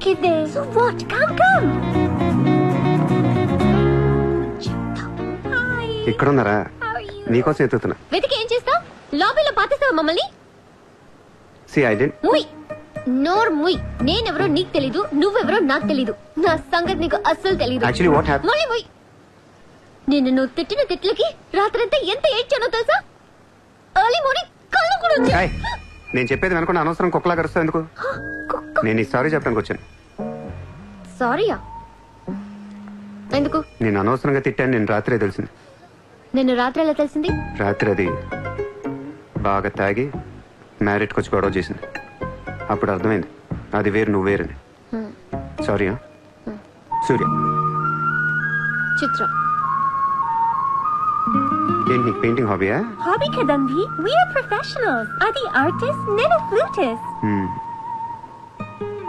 kid there. So what? Come. Hi. ఇక్కడున్నారా? How are you? నీకోసం ఎత్తుతున్నా. వెతికి ఏం చేస్తావ్? లాబీలో పాతేస్తావా మమ్మల్ని? See, I didn't. ముయ్. నోర్ ముయ్. నేనెవరో నీకు తెలీదు, నువ్వెవరో నాకు తెలీదు. నా సంగతి నీకు అస్సలు తెలీదు. Actually, what happened? ముయ్ ముయ్. నువ్వు తిట్టిన తిట్లకి రాత్రంతా ఎంత ఏడ్చానో తెలుసా? ఎర్లీ మార్నింగ్ కళ్ళు కూడా వచ్చాయి. నేను చెప్పేది అనుకున్న అనవసరం కుక్కలా కరుస్తావు ఎందుకు? నేను ఈ సారీ చెప్పడానికి వచ్చాను. సారీయా? ఎందుకు? నేను అనవసరంగా తిట్టాను. నేను రాత్రే తెలిసింది. నిన్ను రాత్రి ఎలా తెలిసింది? రాత్రి అది బాగా తాగి మ్యారేట్కి వచ్చి గొడవ చేసింది. అప్పుడు అర్థమైంది అది వేరు నువ్వు వేరని. సారీయా? సూర్య. చిత్ర. ఏంటి నీకు పెయింటింగ్ హాబీయా? హాబీ కదండి. We are professionals. అది ఆర్టిస్ట్, నేను ఫ్లూటిస్ట్.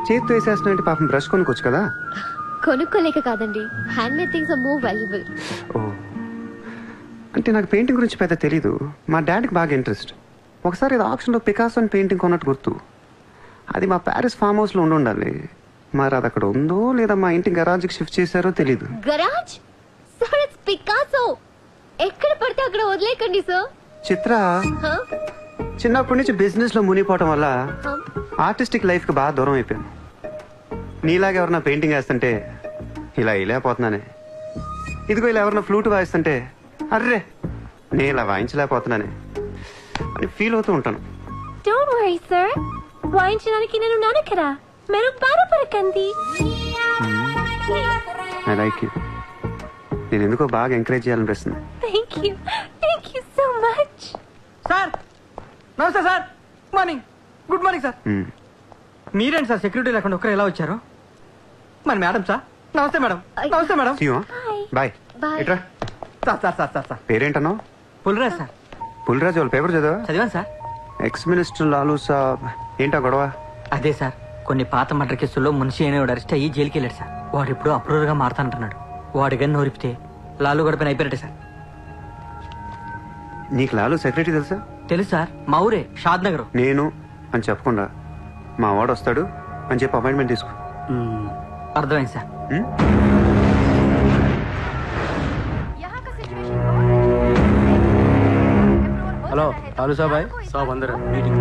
చేతితో వేసేస్తున్నా పాపం బ్రష్ కొనుక్కోవచ్చు కదా. కొనుక్కోలేక కాదండి, handmade things are more valuable. ఓ, అంటే నాకు పెయింటింగ్ గురించి పెద్ద తెలీదు. మా డాడీకి బాగా ఇంట్రెస్ట్. ఒకసారి ఇది ఆక్షన్లో పికాసో అని పెయింటింగ్ కొన్నట్టు గుర్తు. అది మా ప్యారిస్ ఫామ్ హౌస్లో ఉండాలి. మరి అది అక్కడ ఉందో లేదా మా ఇంటి గరాజ్కి షిఫ్ట్ చేశారో తెలీదు. గరాజ్? Sir, it's Picasso. ఎక్కడ పడితే అక్కడ వదిలేకండి సార్. చిత్ర చిన్నప్పటి నుంచి బిజినెస్ లో మునిగిపోవటం వల్ల ఆర్టిస్టిక్ లైఫ్ కి బాగా దూరం అయిపోయాను. నీలాగా ఎవరన్నా పెయింటింగ్ వేస్తుంటే ఇలా వేయలేకపోతున్నానే. ఇదిగో ఇలా ఎవరన్నా ఫ్లూట్ వాయిస్తుంటే అర్రే నేను ఇలా వాయించలేకపోతున్నానే అని ఫీల్ అవుతూ ఉంటాను. డోంట్ వరీ సార్, వాయించడానికి నేను ఉన్నాను కదా, మీరు బాధపడకండి. I like you. నేను ఎందుకో బాగా ఎంకరేజ్ చేయాలనిపిస్తుంది. Thank you so much. Sir నమస్తే సార్. Good morning sir. మీరేంటి సార్ సెక్యూరిటీ లేకుండా ఒక్కరు ఎలా వచ్చారు? మరి మేడం సార్. నమస్తే మేడం. బాయ్. ఎట్రా సార్ పేరేంటన్నావు? పుల్రాజ్ సార్. పుల్రాజ్ వాళ్ళ పేపర్ చదివాను sir. Ex minister Lalu saab ఏంటా గొడవ? అదే సార్, కొన్ని పాత మర్డర్ కేసుల్లో మున్షి అనేవాడు అరెస్ట్ అయ్యి జైలుకి వెళ్ళాడు సార్. వాడు ఇప్పుడు అప్రూవర్ గా మారుతానంటున్నాడు. వాడి గన్ను నోరిపితే లాలు గడపని అయిపోయినట్టే సార్. నీకు లాలు సెక్రటరీ తెలుసా? తెలుసు సార్, మా ఊరే షాద్ నగర్. నేను అని చెప్పకుండా మా వాడు వస్తాడు అని చెప్పి అపాయింట్మెంట్ తీసుకో. అర్థమైంది సార్. हेलो लालू साहब आए? साहब अंदर है, मीटिंग.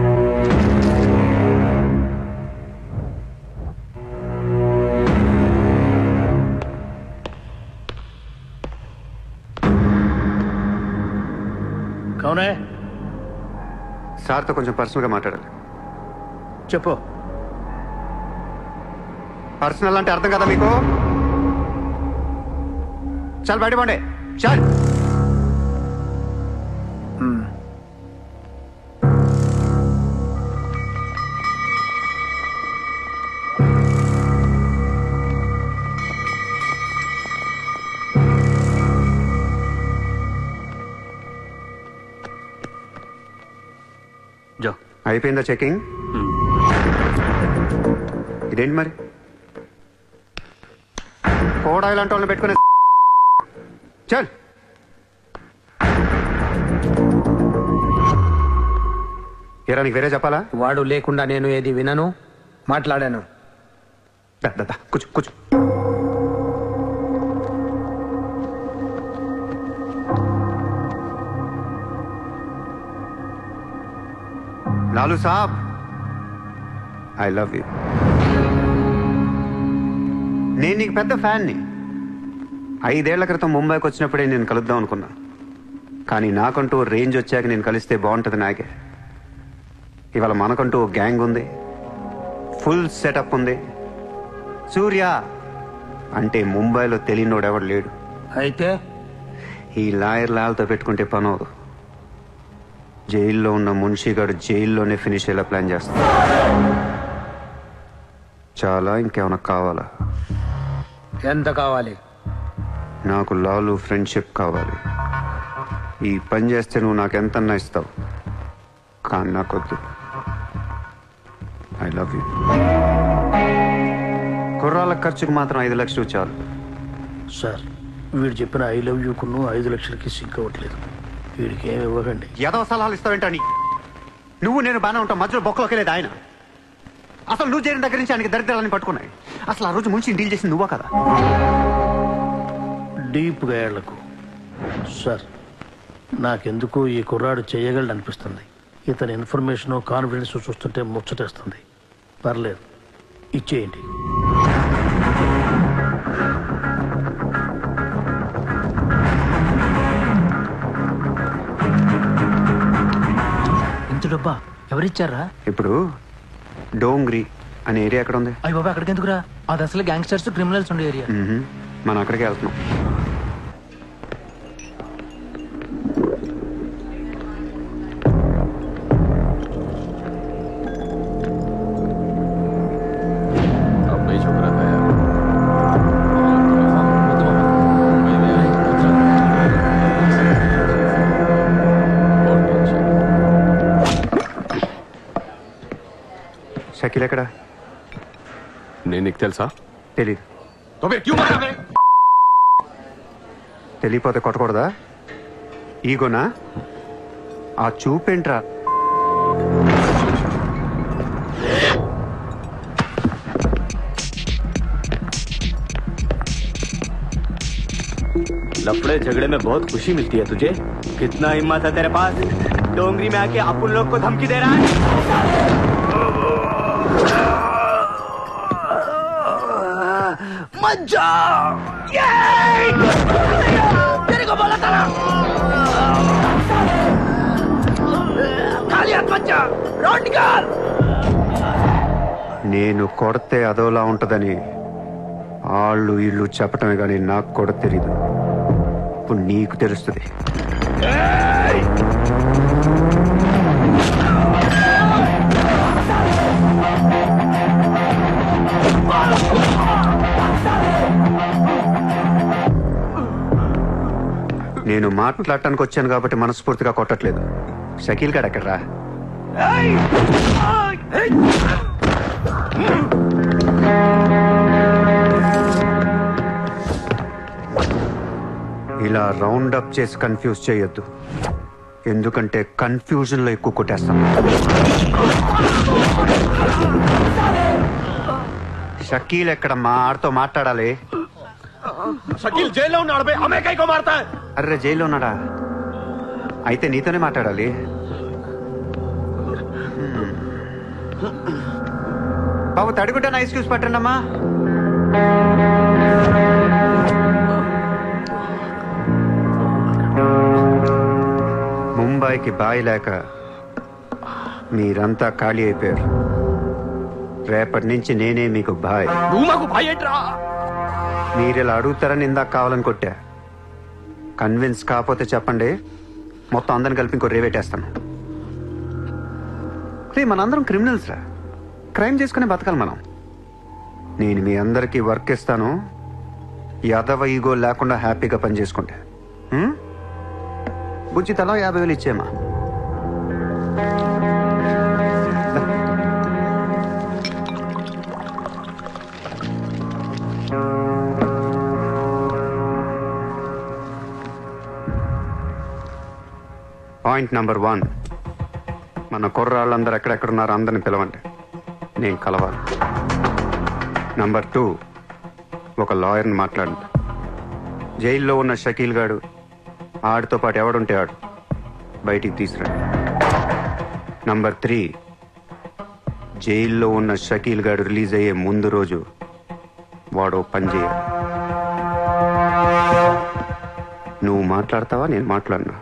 कौन है? సార్తో కొంచెం పర్సనల్ గా మాట్లాడాలి. చెప్పు. పర్సనల్ అంటే అర్థం కదా మీకు? చల్ బయట పండే చల్. అయిపోయిందా చెకింగ్? ఇదేంటి మరి కోడా ఇలాంటి వాళ్ళని పెట్టుకునే? చల్. ఏరా నీకు వేరే చెప్పాలా? వాడు లేకుండా నేను ఏది వినను, మాట్లాడాను. కూర్చో కూర్చో. లాలూ సాబ్, ఐ లవ్ యూ. నేను నీకు పెద్ద ఫ్యాన్ని. 5 ఏళ్ల క్రితం ముంబైకి వచ్చినప్పుడే నేను కలుద్దాం అనుకున్నా. కానీ నాకంటూ రేంజ్ వచ్చాక నేను కలిస్తే బాగుంటుంది నాకే. ఇవాళ మనకంటూ ఒక గ్యాంగ్ ఉంది, ఫుల్ సెటప్ ఉంది. సూర్య అంటే ముంబైలో తెలియనోడెవడు లేడు. అయితే ఈ లాయర్ లాల్తో పెట్టుకుంటే పనవదు. జైల్లో ఉన్న మున్షిగాడు జైల్లోనే ఫినిష్ అయ్యేలా ప్లాన్ చేస్తాడు. చాలా ఇంకేమైనా కావాలా? ఎంత కావాలి? నాకు లాలు ఫ్రెండ్షిప్ కావాలి. ఈ పని చేస్తే నువ్వు నాకు ఎంతన్నా ఇస్తావు, కానీ నాకొద్దు. I love you. కుర్రాళ్ళ ఖర్చుకు మాత్రం 5 లక్షలు చాలు. సార్, వీడు చెప్పిన ఐ లవ్ యూ కును 5 లక్షలకి సింక్ అవ్వట్లేదు. వీడికి ఏమి ఇవ్వకండి. ఏదో సలహాలు ఇస్తావేంటని? నువ్వు నేను బాగానే ఉంటాం, మధ్యలో బొక్కలోకి లేదు ఆయన. అసలు నువ్వు చేరిన దగ్గర నుంచి ఆయనకి దరిద్రాలని పట్టుకున్నాయి. అసలు ఆ రోజు ముంచి డీల్ చేసింది నువ్వా కదా? డీప్గా ఏళ్లకు సార్, నాకెందుకు ఈ కుర్రాడు చేయగలడు అనిపిస్తుంది. ఇతని ఇన్ఫర్మేషన్ కాన్ఫిడెన్స్ చూస్తుంటే ముచ్చటేస్తుంది. పర్లేదు, ఇచ్చేయండి. ఇంత డబ్బా ఎవరిచ్చారా? ఇప్పుడు డోంగ్రీ అనే ఏరియా ఎక్కడ ఉంది? అయ్యి బాబా, అక్కడికి ఎందుకురా? అది అసలు గ్యాంగ్స్టర్స్ క్రిమినల్స్ ఉండే ఏరియా. మనం అక్కడికే వెళ్తున్నాం. షకీల్ ఎక్కడ? నేను నీకు తెలుసా? తెలీదు. తెలియపోతే కొట్టకూడదా? ఈగోనా? ఆ చూపేంట్రా? लफड़े झगड़े में बहुत खुशी मिलती है तुझे। कितना हिम्मत है तेरे पास, डोंगरी में आके अपन लोग को धमकी दे रहा है। मत जाओ, तेरे को बोला था ना, खाली हाथ मत जा, रोड निकाल। నేను కొడితే అదోలా ఉంటదని వాళ్ళు ఇల్లు చెప్పటమే కానీ నాకు కూడా తెలీదు. ఇప్పుడు నీకు తెలుస్తుంది. నేను మాట్లాడటానికి వచ్చాను కాబట్టి మనస్ఫూర్తిగా కొట్టట్లేదు. షకీల్ గారు ఎక్కడ్రా? ఇలా రౌండ్ అప్ చేసి కన్ఫ్యూజ్ చేయొద్దు, ఎందుకంటే కన్ఫ్యూజన్ లో ఎక్కువ కొట్టేస్తాను. షకీల్ ఎక్కడ? మా ఆడితో మాట్లాడాలి. షకీల్ జైల్లో ఉన్నాడు బే, హమే కైకో మారతా హై? అర్రే జైల్లో ఉన్నాడా? అయితే నీతోనే మాట్లాడాలి. బాబు తడిగుడ్డ ఐస్ క్యూబ్స్ పట్టండి అమ్మా. ముంబైకి బాయి లేక మీరంతా ఖాళీ అయిపోయారు. రేపటి నుంచి నేనే మీకు బాయ్. నువ్వు మాకు బాయ్ ఏంట్రా? మీరు ఇలా అడుగుతారని ఇందాక కావాలని కొట్టా. కన్విన్స్ కాకపోతే చెప్పండి, మొత్తం అందరిని కలిపి ఇంకో రేవేటేస్తాను. రే మనందరం క్రిమినల్స్ రా, క్రైమ్ చేసుకునే బతకాలి మనం. నేను మీ అందరికీ వర్క్ ఇస్తాను, యాదవ ఈగో లేకుండా హ్యాపీగా పని చేసుకుంటే. బుజ్జి తలా 50,000 ఇచ్చేమా. పాయింట్ నెంబర్ 1, మన కుర్రాళ్ళందరూ ఎక్కడెక్కడున్నారో అందరిని పిలవండి, నేను కలవాలి. నెంబర్ 2, ఒక లాయర్ని మాట్లాడండి. జైల్లో ఉన్న షకీల్ గాడు, ఆడితో పాటు ఎవడుంటే ఆడు బయటికి తీసుకురండి. నంబర్ 3, జైల్లో ఉన్న షకీల్ గాడు రిలీజ్ అయ్యే ముందు రోజు వాడు పని చేయాలి. నువ్వు మాట్లాడతావా, నేను మాట్లాడినా?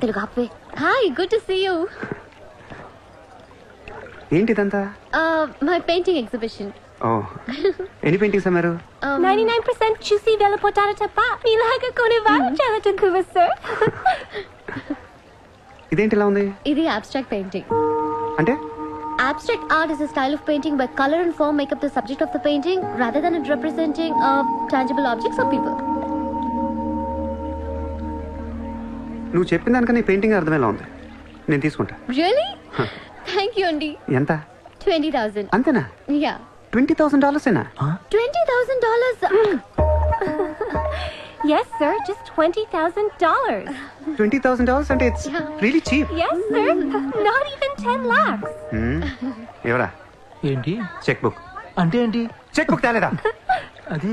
తెలుగు ఆపే. Hi, good to see you. ఏంటిదంతా? My painting exhibition. ఓ ఎన్ని పెయింటింగ్స్ అమ్మారు? 99% చూసి వెళ్ళిపోతారు తప్ప మీలాగా కొనేవారు చాలా తక్కువ సార్. ఇదేంటి ఇలా ఉంది? ఇది abstract painting. అంటే Abstract art is a style of painting where color and form make up the subject of the painting rather than it representing tangible objects or people. నువ్వు చెప్పిన దానికన్నా ఈ పెయింటింగ్ అర్థమేలా ఉంది. నేను తీసుకుంటా. Really? Thank you అండి. ఎంత? 20,000. అంతేనా? Yeah. $20,000 $20,000. Yes, sir. Just $20,000. $20,000 అంటే it's really cheap. Yes, sir. Not even 10 lakhs. ఎవరా? ఏంటి చెక్ బుక్. అంటే ఏంటి? చెక్ బుక్ తేలేదా? అది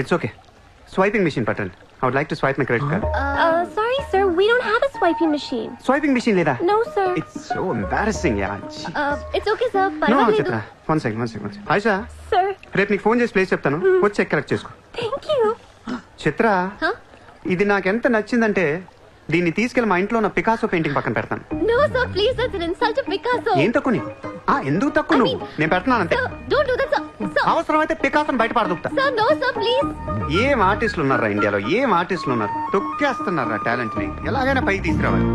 ఇట్స్ ఓకే. స్వైపింగ్ మిషన్ పట్టండి. I would like to swipe my credit card. Sorry, sir. We don't have a swiping machine. Swiping machine లేదా? No, sir. It's so embarrassing, yeah. It's okay, sir. No, పర్వాలేదు. చిత్ర. One second. Ayesha, Sir. రేపు నీకు phone చేసి place చెప్తాను. వచ్చి check collect చేసుకో. Thank you. Chitra, Huh? ఇది నాకెంత నచ్చిందంటే దీన్ని తీసుకెళ్లి మా ఇంట్లో ఉన్న పికాసో పెయింటింగ్ పక్కన పెడతాను. No, sir. Please, that's an insult to Picasso. ఏం తక్కువ నీకు? ఎందుకు తక్కువ I నువ్వు? mean- నేను పెడుతున్నాను అంతే. Sir, don't do that, sir. Sir. అవసరమైతే పికాసోని బయట పడదుకుతా. Sir, no, sir. Please. ఏం ఆర్టిస్టులు ఉన్నారా ఇండియాలో? ఏం ఆర్టిస్టులు ఉన్నారు? తొక్కేస్తున్నారా టాలెంట్ ని? ఎలాగైనా పైకి తీసుకురావాలి.